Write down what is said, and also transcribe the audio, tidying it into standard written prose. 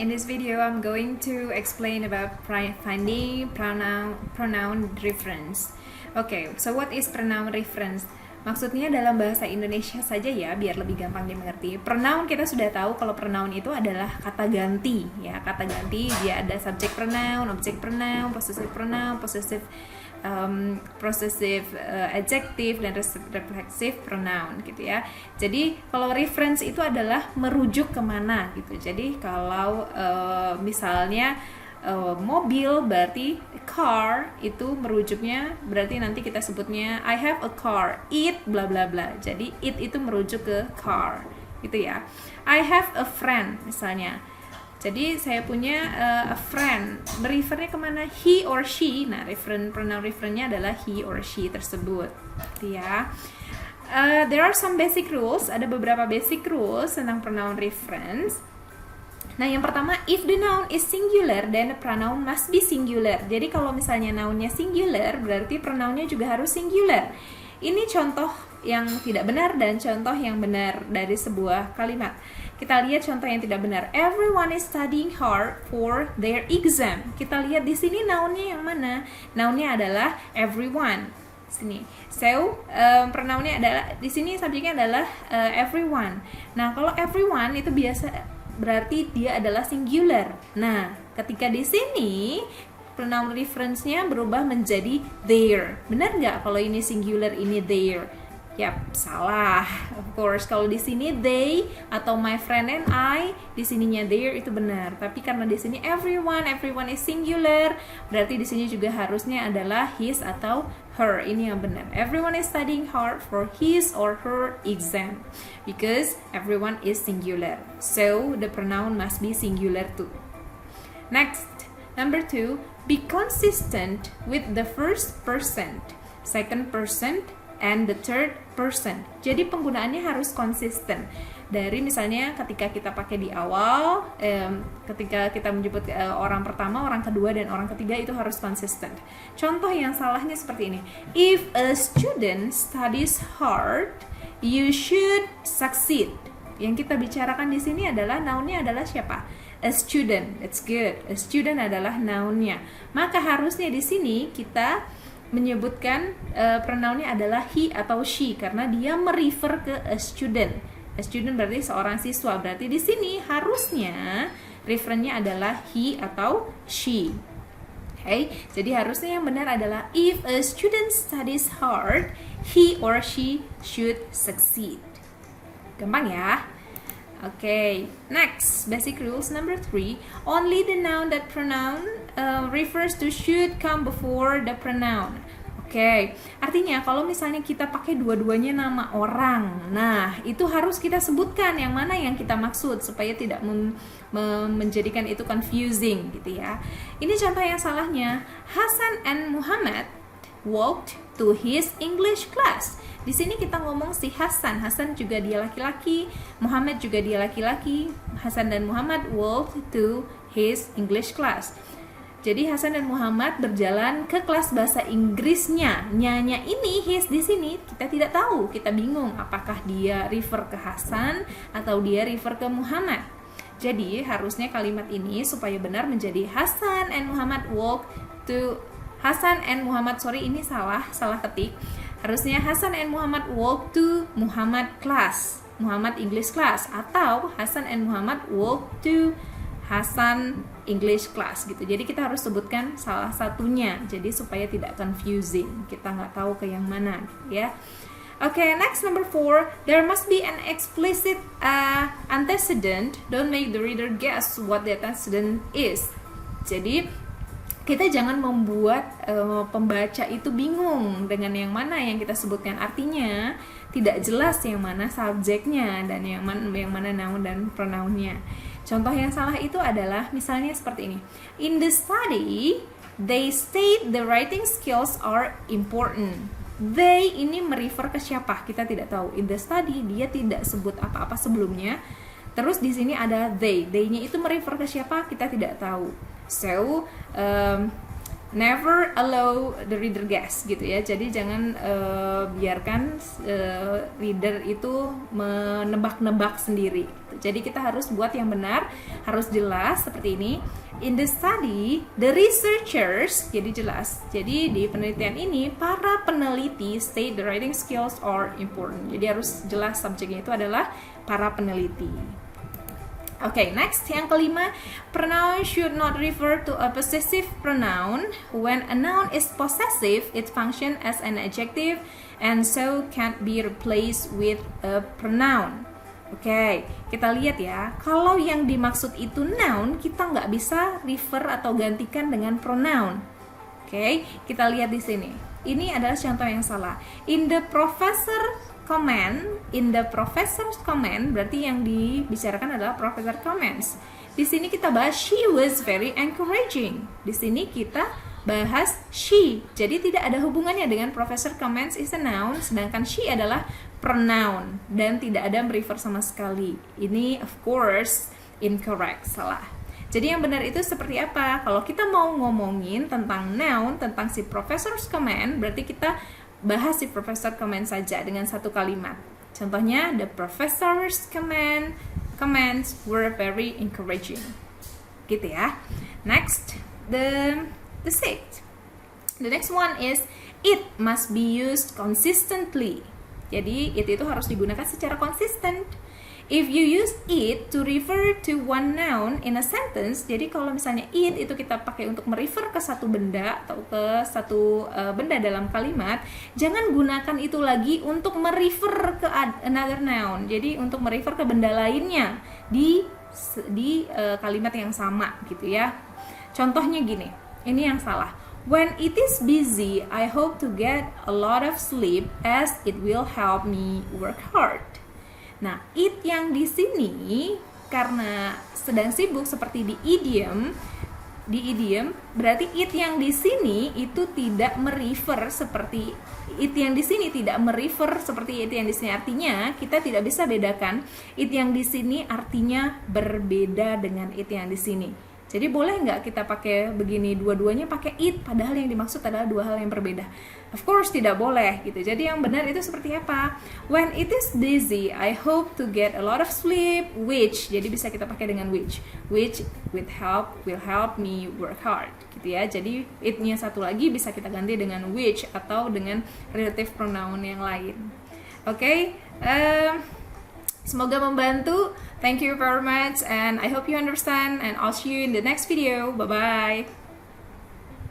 In this video, I'm going to explain about finding pronoun reference. Okay, so what is pronoun reference? Maksudnya dalam bahasa Indonesia saja ya, biar lebih gampang dimengerti. Pronoun kita sudah tahu kalau pronoun itu adalah kata ganti ya. Kata ganti dia ada subject pronoun, object pronoun, possessive pronoun, possessive adjective dan reflexive pronoun gitu ya. Jadi kalau reference itu adalah merujuk kemana gitu. Jadi kalau misalnya mobil berarti car itu merujuknya berarti nanti kita sebutnya I have a car, it bla bla bla. Jadi it itu merujuk ke car gitu ya. I have a friend misalnya. Jadi saya punya a friend, merefernya kemana? He or she. Nah, pronoun referennya adalah he or she tersebut, gitu ya. There are some basic rules. Ada beberapa basic rules tentang pronoun reference. Nah, yang pertama, if the noun is singular, then the pronoun must be singular. Jadi kalau misalnya nounnya singular, berarti pronounnya juga harus singular. Ini contoh yang tidak benar dan contoh yang benar dari sebuah kalimat. Kita lihat contoh yang tidak benar. Everyone is studying hard for their exam. Kita lihat di sini nounnya yang mana? Nounnya adalah everyone. Sini. So, pronounnya adalah di sini subjeknya adalah everyone. Nah, kalau everyone itu biasa berarti dia adalah singular. Nah, ketika di sini pronoun reference-nya berubah menjadi their. Benar nggak kalau ini singular, ini their? Yap, salah. Of course, kalau di sini they atau my friend and I, di sininya their itu benar. Tapi karena di sini everyone is singular, berarti di sini juga harusnya adalah his atau her. Ini yang benar. Everyone is studying hard for his or her exam because everyone is singular. So, the pronoun must be singular too. Next, number 2, be consistent with the first person, second person, and the third person. Jadi penggunaannya harus konsisten. Dari misalnya ketika kita pakai di awal, ketika kita menyebut orang pertama, orang kedua, dan orang ketiga itu harus konsisten. Contoh yang salahnya seperti ini. If a student studies hard, you should succeed. Yang kita bicarakan di sini adalah nounnya adalah siapa? A student. That's good. A student adalah nounnya. Maka harusnya di sini kita menyebutkan pronounnya adalah he atau she karena dia merefer ke a student. A student berarti seorang siswa. Berarti di sini harusnya referennya adalah he atau she. Okay? Jadi harusnya yang benar adalah if a student studies hard, he or she should succeed. Gampang ya? Okay, next, basic rules number 3. Only the noun that pronoun refers to should come before the pronoun. Okay, artinya kalau misalnya kita pakai dua-duanya nama orang, nah itu harus kita sebutkan yang mana yang kita maksud supaya tidak menjadikan itu confusing gitu ya. Ini contoh yang salahnya. Hasan and Muhammad walked to his English class. Di sini kita ngomong si Hasan. Hasan juga dia laki-laki, Muhammad juga dia laki-laki. Hasan dan Muhammad walked to his English class. Jadi Hasan dan Muhammad berjalan ke kelas bahasa Inggrisnya. Nyanya ini his di sini kita tidak tahu. Kita bingung apakah dia refer ke Hasan atau dia refer ke Muhammad. Jadi harusnya kalimat ini supaya benar menjadi Hasan and Muhammad walked to ini salah ketik. Harusnya Hasan and Muhammad walk to Muhammad class, Muhammad English class, atau Hasan and Muhammad walk to Hasan English class gitu. Jadi kita harus sebutkan salah satunya, jadi supaya tidak confusing. Kita nggak tahu ke yang mana, gitu ya. Okay, next number 4, there must be an explicit antecedent. Don't make the reader guess what the antecedent is. Jadi kita jangan membuat pembaca itu bingung dengan yang mana yang kita sebutkan. Artinya tidak jelas yang mana subjeknya dan yang mana noun dan pronounnya. Contoh yang salah itu adalah misalnya seperti ini. In the study, they state the writing skills are important. They ini merefer ke siapa? Kita tidak tahu. In the study dia tidak sebut apa-apa sebelumnya. Terus di sini ada they. They-nya itu merefer ke siapa? Kita tidak tahu. So, never allow the reader guess gitu ya. Jadi jangan biarkan reader itu menebak-nebak sendiri. Jadi kita harus buat yang benar, harus jelas seperti ini. In the study, the researchers, jadi jelas. Jadi di penelitian ini para peneliti state the writing skills are important. Jadi harus jelas subjeknya itu adalah para peneliti. Okay, next, yang kelima, pronoun should not refer to a possessive pronoun. When a noun is possessive, it functions as an adjective and so can't be replaced with a pronoun. Oke, kita lihat ya, kalau yang dimaksud itu noun, kita nggak bisa refer atau gantikan dengan pronoun. Oke, kita lihat di sini. Ini adalah contoh yang salah. In the professor's comment, berarti yang dibicarakan adalah professor comments. Di sini kita bahas she was very encouraging. Di sini kita bahas she. Jadi tidak ada hubungannya dengan professor comments is a noun, sedangkan she adalah pronoun dan tidak ada merefer sama sekali. Ini of course incorrect, salah. Jadi yang benar itu seperti apa? Kalau kita mau ngomongin tentang noun, tentang si professor's comment, berarti kita bahas si professor comment saja dengan satu kalimat. Contohnya, the professor's comments were very encouraging. Gitu ya. Next, the sixth. The next one is it must be used consistently. Jadi it itu harus digunakan secara konsisten. If you use it to refer to one noun in a sentence, jadi kalau misalnya it itu kita pakai untuk merefer ke satu benda atau ke satu benda dalam kalimat, jangan gunakan itu lagi untuk merefer ke another noun. Jadi untuk merefer ke benda lainnya di kalimat yang sama gitu ya. Contohnya gini, ini yang salah. When it is busy, I hope to get a lot of sleep as it will help me work hard. Nah, it yang di sini karena sedang sibuk seperti di idiom berarti it yang di sini itu tidak merefer seperti it yang di sini tidak merefer seperti it yang di sini. Artinya kita tidak bisa bedakan it yang di sini artinya berbeda dengan it yang di sini. Jadi boleh nggak kita pakai begini, dua-duanya pakai it, padahal yang dimaksud adalah dua hal yang berbeda? Of course tidak boleh gitu. Jadi yang benar itu seperti apa? When it is busy, I hope to get a lot of sleep, which, jadi bisa kita pakai dengan which will help me work hard gitu ya. Jadi it-nya satu lagi bisa kita ganti dengan which atau dengan relative pronoun yang lain. Oke, semoga membantu. Thank you very much and I hope you understand and I'll see you in the next video. Bye bye.